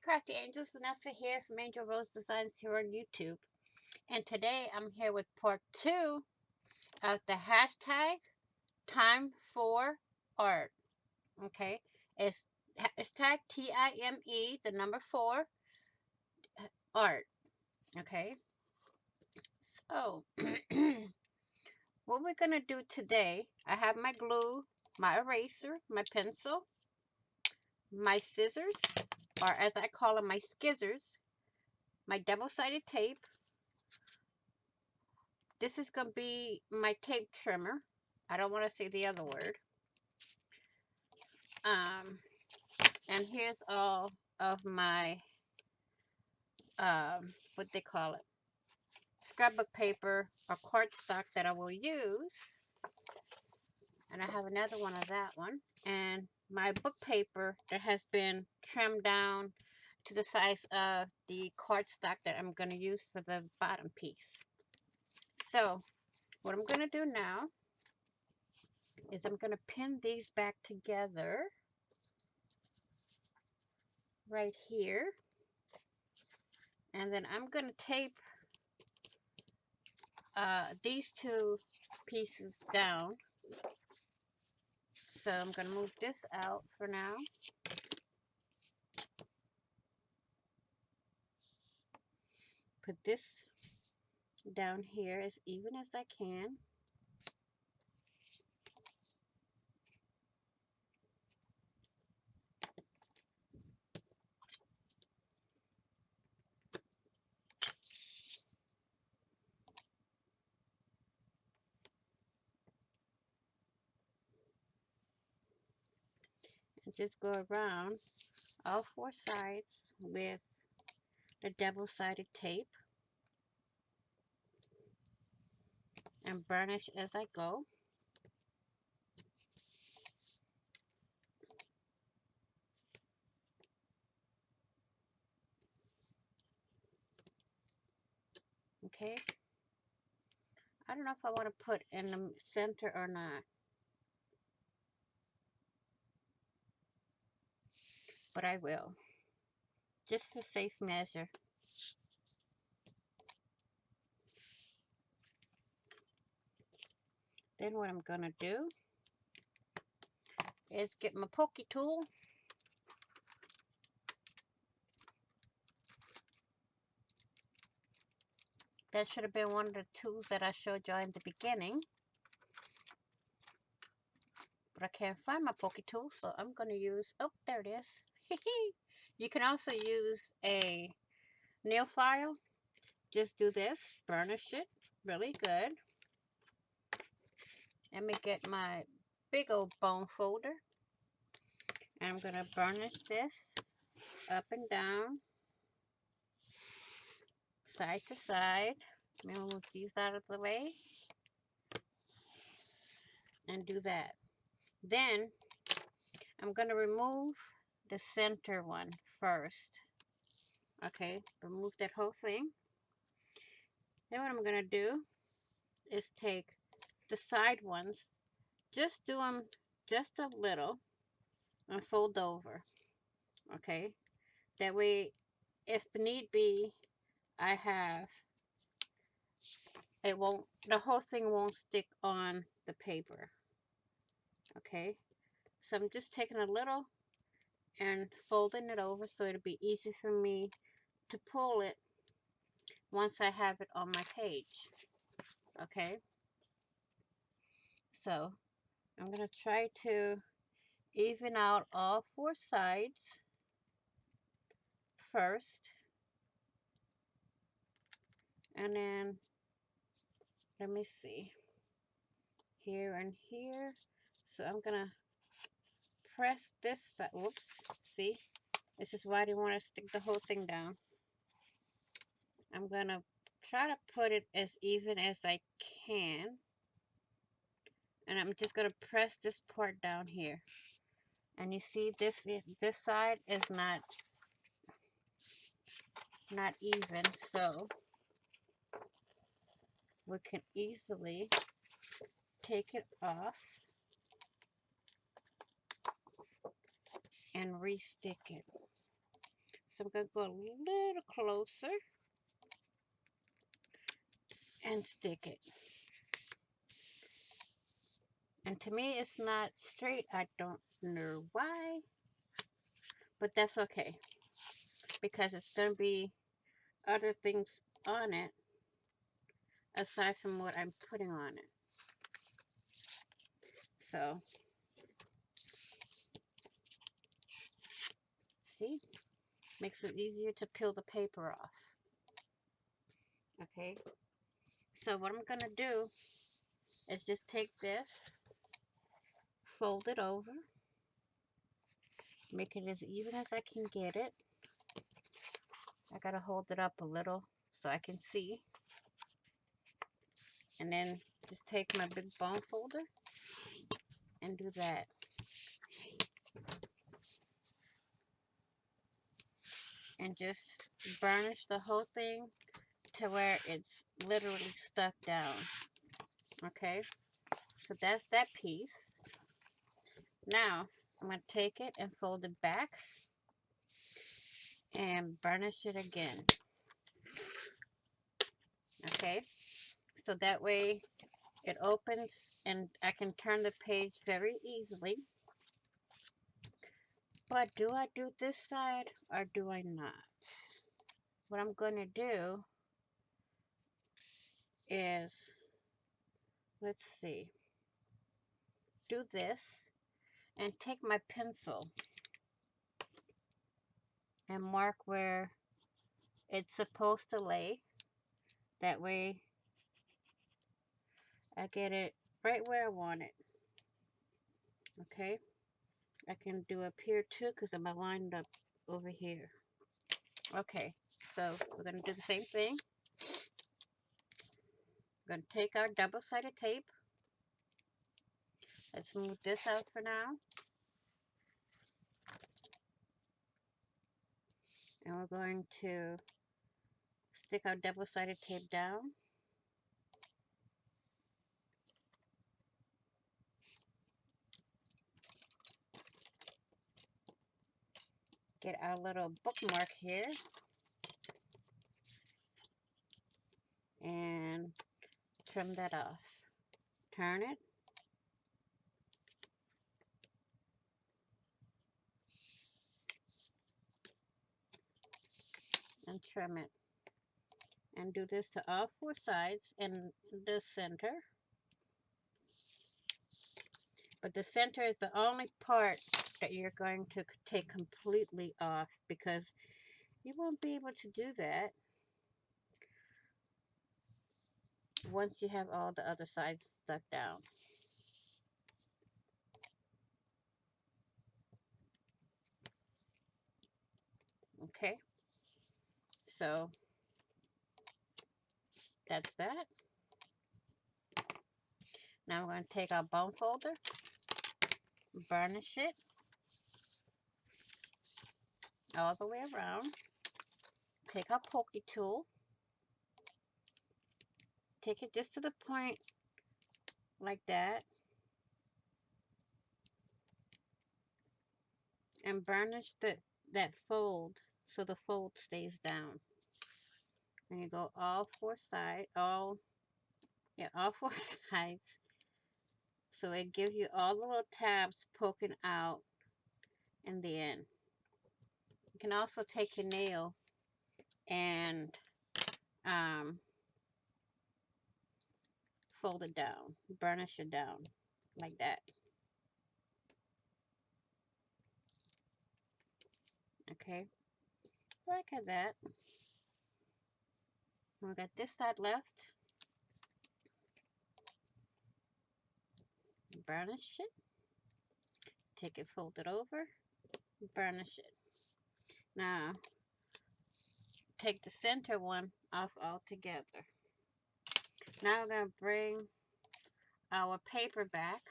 Crafty Angels, Vanessa here from Angel Rose Designs here on YouTube. And today I'm here with part 2 of the hashtag Time for Art. Okay, it's hashtag TIME, the number 4, art. Okay, so what we're going to do today, I have my glue, my eraser, my pencil, my scissors, or as I call them, my skizzers, my double-sided tape. This is going to be my tape trimmer. I don't want to say the other word. And here's all of my, what they call it, scrapbook paper or cardstock that I will use. And I have another one of that one. And my book paper that has been trimmed down to the size of the cardstock that I'm going to use for the bottom piece. So what I'm going to do now is I'm going to pin these back together right here. And then I'm going to tape these two pieces down. So I'm going to move this out for now. Put this down here as even as I can. And just go around all 4 sides with the double-sided tape. And burnish as I go. Okay. I don't know if I want to put in the center or not. But I will. Just for safe measure. Then what I'm going to do is get my pokey tool. That should have been one of the tools that I showed you in the beginning. But I can't find my pokey tool, so I'm going to use, oh, there it is. You can also use a nail file. Just do this, burnish it really good. Let me get my big old bone folder. And I'm going to burnish this up and down, side to side. Let me move these out of the way. And do that. Then I'm going to remove the center one first. Okay, remove that whole thing. Then what I'm going to do is take the side ones, just do them just a little and fold over. Okay, that way if the need be, I have, it won't, the whole thing won't stick on the paper. Okay, so I'm just taking a little and folding it over so it'll be easy for me to pull it once I have it on my page. Okay, so I'm going to try to even out all 4 sides first, and then let me see, here and here. So I'm going to press this side. Whoops, see, this is why I didn't want to stick the whole thing down. I'm going to try to put it as even as I can. And I'm just going to press this part down here. And you see this side is not even, so we can easily take it off and re-stick it. So I'm going to go a little closer and stick it. And to me, it's not straight. I don't know why, but that's okay because it's going to be other things on it aside from what I'm putting on it. So, see, makes it easier to peel the paper off. Okay, so what I'm going to do is just take this, fold it over, make it as even as I can get it. I got to hold it up a little so I can see. And then just take my big bone folder and do that. And just burnish the whole thing to where it's literally stuck down. Okay, so that's that piece. Now I'm going to take it and fold it back and burnish it again. Okay, so that way it opens and I can turn the page very easily. But do I do this side or do I not? What I'm going to do is, let's see, do this and take my pencil and mark where it's supposed to lay. That way I get it right where I want it. Okay, I can do up here too because I'm aligned up over here. Okay, so we're going to do the same thing. We're going to take our double-sided tape. Let's move this out for now. And we're going to stick our double-sided tape down. Get our little bookmark here. And trim that off. Turn it. And trim it. And do this to all four sides in the center. But the center is the only part that you're going to take completely off because you won't be able to do that once you have all the other sides stuck down. Okay, so that's that. Now we're going to take our bone folder, burnish it all the way around. Take our pokey tool, take it just to the point like that, and burnish that fold so the fold stays down. And you go all four sides, all four sides. So it gives you all the little tabs poking out in the end. You can also take your nail and fold it down, burnish it down like that. Okay, like that. We got this side left. Burnish it. Take it, fold it over, burnish it. Now, take the center one off altogether. Now we're going to bring our paper back.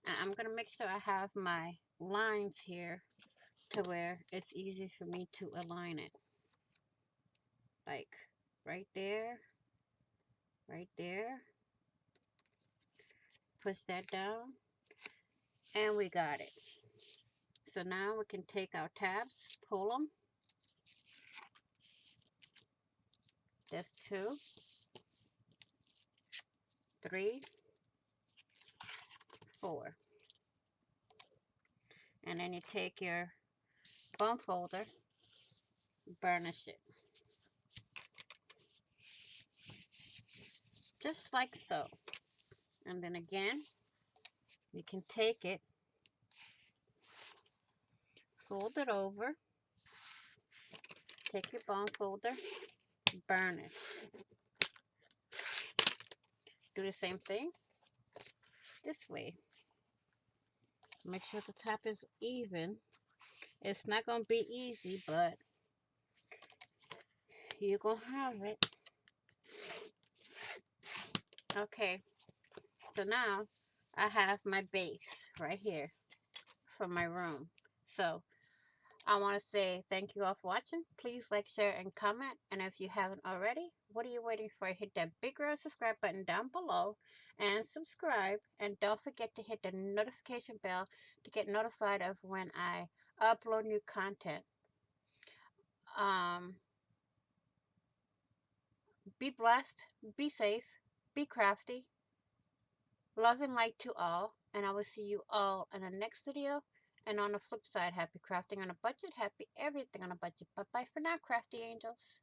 And I'm going to make sure I have my lines here to where it's easy for me to align it. Like right there, right there. Push that down. And we got it. So now we can take our tabs, pull them, There's 2, 3, 4. And then you take your bone folder, burnish it. Just like so. And then again, you can take it, fold it over, take your bone folder, burnish. Do the same thing this way. Make sure the top is even. It's not going to be easy, but you're going to have it. Okay, so now I have my base right here for my room. So I want to say thank you all for watching. Please like, share, and comment. And if you haven't already, what are you waiting for? Hit that big red subscribe button down below and subscribe. And don't forget to hit the notification bell to get notified of when I upload new content. Be blessed, be safe, be crafty, love and light to all. And I will see you all in the next video. And on the flip side, happy crafting on a budget, happy everything on a budget. Bye-bye for now, crafty angels.